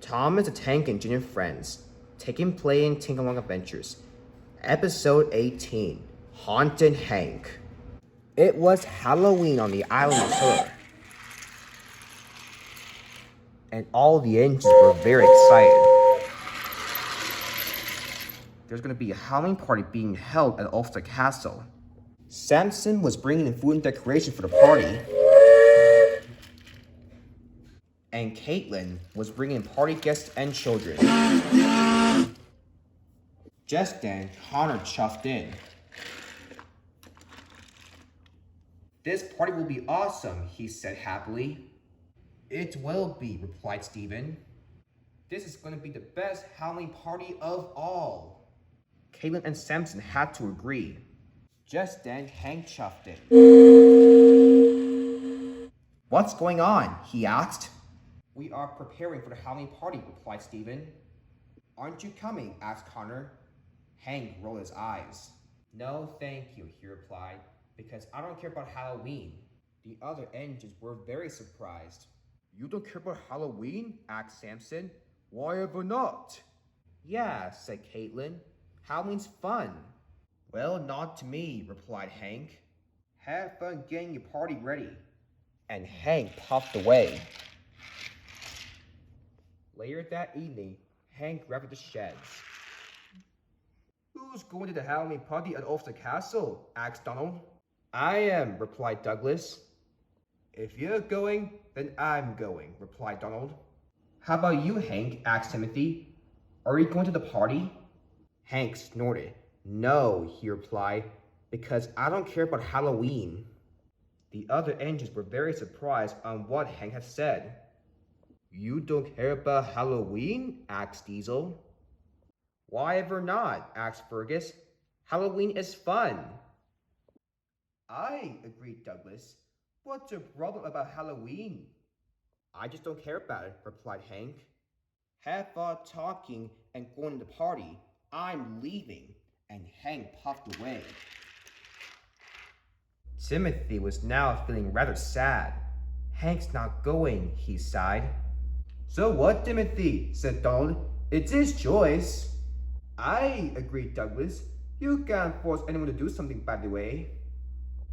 Thomas the Tank and Junior Friends, taking play in Tank Along Adventures. Episode 18, Haunted Hank. It was Halloween on the island of Horror, and all the engines were very excited. There's going to be a Halloween party being held at Ulster Castle. Samson was bringing in food and decoration for the party, and Caitlin was bringing in party guests and children. Just then, Connor chuffed in. "This party will be awesome," he said happily. "It will be," replied Stephen. "This is going to be the best Halloween party of all." Caitlin and Samson had to agree. Just then, Hank chuffed in. "What's going on?" he asked. "We are preparing for the Halloween party," replied Stephen. "Aren't you coming?" asked Connor. Hank rolled his eyes. "No, thank you," he replied, "because I don't care about Halloween." The other engines were very surprised. "You don't care about Halloween?" asked Samson. "Why ever not?" "Yeah," said Caitlin. "Halloween's fun." "Well, not to me," replied Hank. "Have fun getting your party ready." And Hank puffed away. Later that evening, Hank arrived at the sheds. "Who's going to the Halloween party at Ulster Castle?" asked Donald. "I am," replied Douglas. "If you're going, then I'm going," replied Donald. "How about you, Hank?" asked Timothy. "Are you going to the party?" Hank snorted. "No," he replied, "because I don't care about Halloween." The other engines were very surprised on what Hank had said. "You don't care about Halloween?" asked Diesel. "Why ever not?" asked Fergus. "Halloween is fun." "I," agreed Douglas. "What's your problem about Halloween?" "I just don't care about it," replied Hank. "Have fun talking and going to the party. I'm leaving." And Hank puffed away. Timothy was now feeling rather sad. "Hank's not going," he sighed. "So what, Timothy?" said Donald. "It's his choice." "I," agreed Douglas. "You can't force anyone to do something, by the way."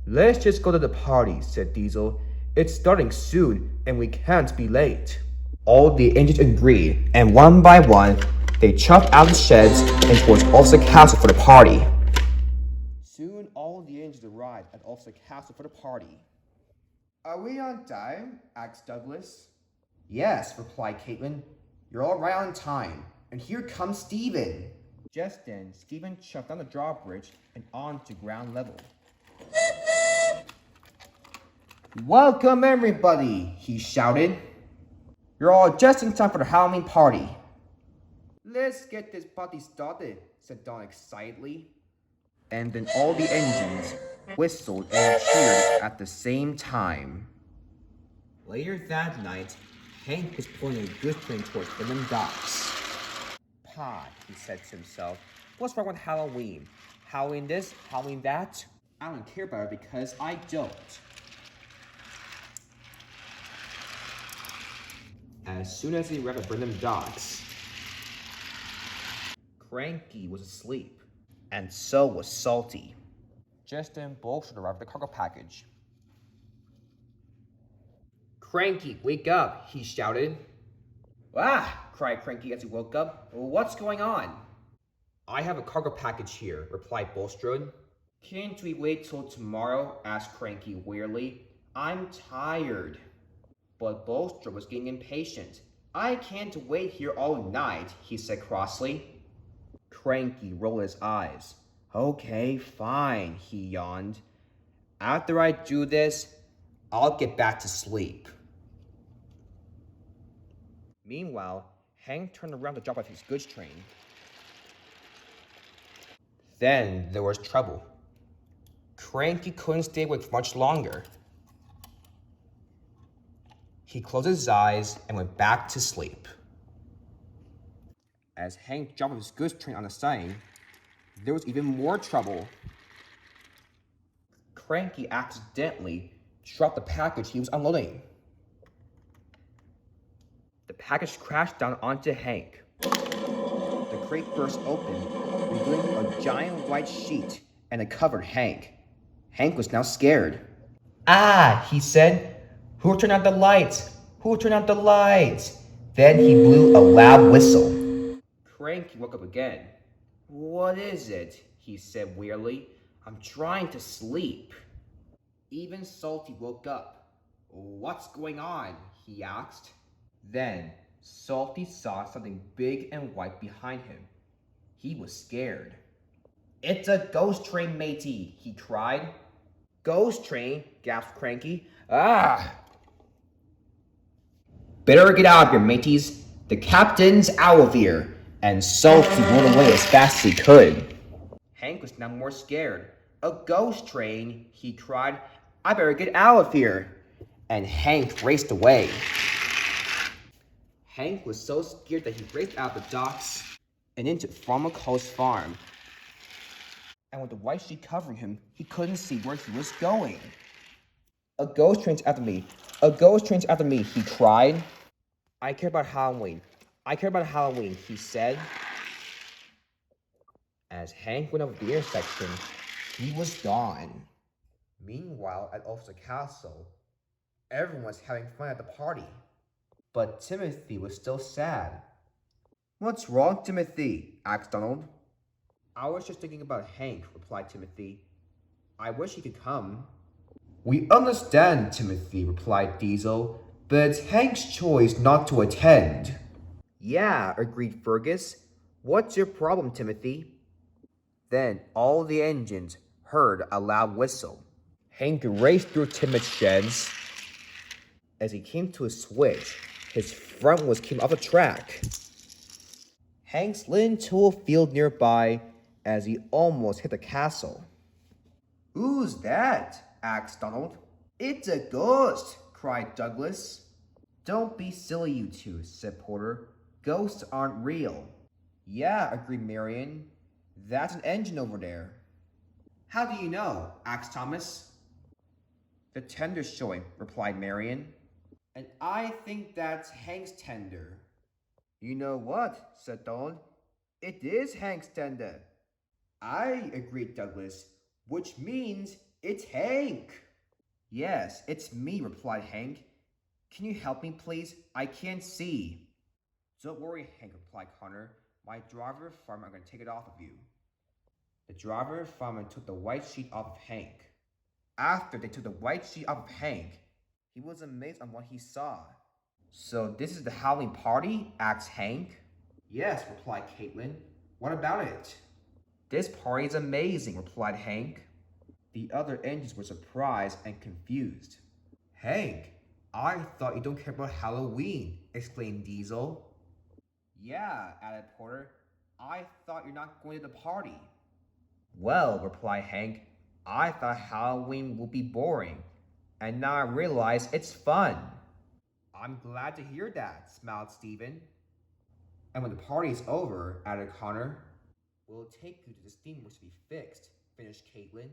"Let's just go to the party," said Diesel. "It's starting soon, and we can't be late." All the engines agreed, and one by one, they chuffed out of the sheds and towards Ulster Castle for the party. Soon, all the engines arrived at Ulster Castle for the party. "Are we on time?" asked Douglas. "Yes," replied Caitlin. "You're all right on time. And here comes Stephen." Just then, Stephen chucked down the drawbridge and onto ground level. "Welcome, everybody," he shouted. "You're all just in time for the Halloween party." "Let's get this party started," said Don excitedly. And then all the engines whistled and cheered at the same time. Later that night, Hank was pulling a goods train towards Finland docks. "Pa," he said to himself, "what's wrong with Halloween? Halloween this, Halloween that? I don't care about it because I don't." As soon as he arrived at Brenham Docks, Cranky was asleep, and so was Salty. Just then, Bolster arrived with a cargo package. "Cranky, wake up!" he shouted. "Ah!" cried Cranky as he woke up. "What's going on?" "I have a cargo package here," replied Bulstrode. "Can't we wait till tomorrow?" asked Cranky wearily. "I'm tired." But Bulstrode was getting impatient. "I can't wait here all night," he said crossly. Cranky rolled his eyes. "Okay, fine," he yawned. "After I do this, I'll get back to sleep." Meanwhile, Hank turned around to drop off his goods train. Then there was trouble. Cranky couldn't stay awake much longer. He closed his eyes and went back to sleep. As Hank dropped off his goods train on the siding, there was even more trouble. Cranky accidentally dropped the package he was unloading. The package crashed down onto Hank. The crate burst open, revealing a giant white sheet, and it covered Hank. Hank was now scared. Ah, he said. Who turned out the lights? Who turned out the lights? Then he blew a loud whistle. Cranky woke up again. What is it? He said wearily. I'm trying to sleep. Even Salty woke up. What's going on? He asked. Then Salty saw something big and white behind him. He was scared. It's a ghost train, matey, he cried. Ghost train? Gasped Cranky. Ah! Better get out of here, mateys. The captain's out of here. And Salty went away as fast as he could. Hank was now more scared. A ghost train, he cried. I better get out of here. And Hank raced away. Hank was so scared that he raced out the docks and into Farmer Cole's farm. And with the white sheet covering him, he couldn't see where he was going. A ghost train's after me. A ghost train's after me, he cried. I care about Halloween. I care about Halloween, he said. As Hank went over the intersection, he was gone. Meanwhile, at Ulster Castle, everyone was having fun at the party. But Timothy was still sad. What's wrong, Timothy? Asked Donald. I was just thinking about Hank, replied Timothy. I wish he could come. We understand, Timothy, replied Diesel, but it's Hank's choice not to attend. Yeah, agreed Fergus. What's your problem, Timothy? Then all the engines heard a loud whistle. Hank raced through Timothy's sheds. As he came to a switch, his front wheels came off the track. Hank slid into a field nearby as he almost hit the castle. Who's that? Asked Donald. It's a ghost, cried Douglas. Don't be silly, you two, said Porter. Ghosts aren't real. Yeah, agreed Marion. That's an engine over there. How do you know? Asked Thomas. The tender's showing, replied Marion. And I think that's Hank's tender. You know what? Said Donald. It is Hank's tender. I agreed Douglas, which means it's Hank. Yes, it's me, replied Hank. Can you help me, please? I can't see. Don't worry, Hank, replied Connor. My driver and fireman are going to take it off of you. The driver and fireman took the white sheet off of Hank. After they took the white sheet off of Hank, he was amazed on what he saw. So this is the Halloween party? Asked Hank. Yes, replied Caitlin. What about it? This party is amazing, replied Hank. The other engines were surprised and confused. Hank, I thought you don't care about Halloween, exclaimed Diesel. Yeah, added Porter. I thought you're not going to the party. Well, replied Hank, I thought Halloween would be boring, and now I realize it's fun. I'm glad to hear that, smiled Stephen. And when the party's over, added Connor, we'll take you to the steamers to be fixed, finished Caitlin.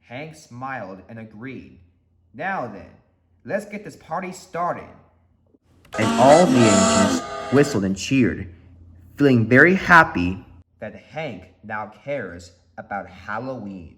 Hank smiled and agreed. Now then, let's get this party started. And all the engines whistled and cheered, feeling very happy that Hank now cares about Halloween.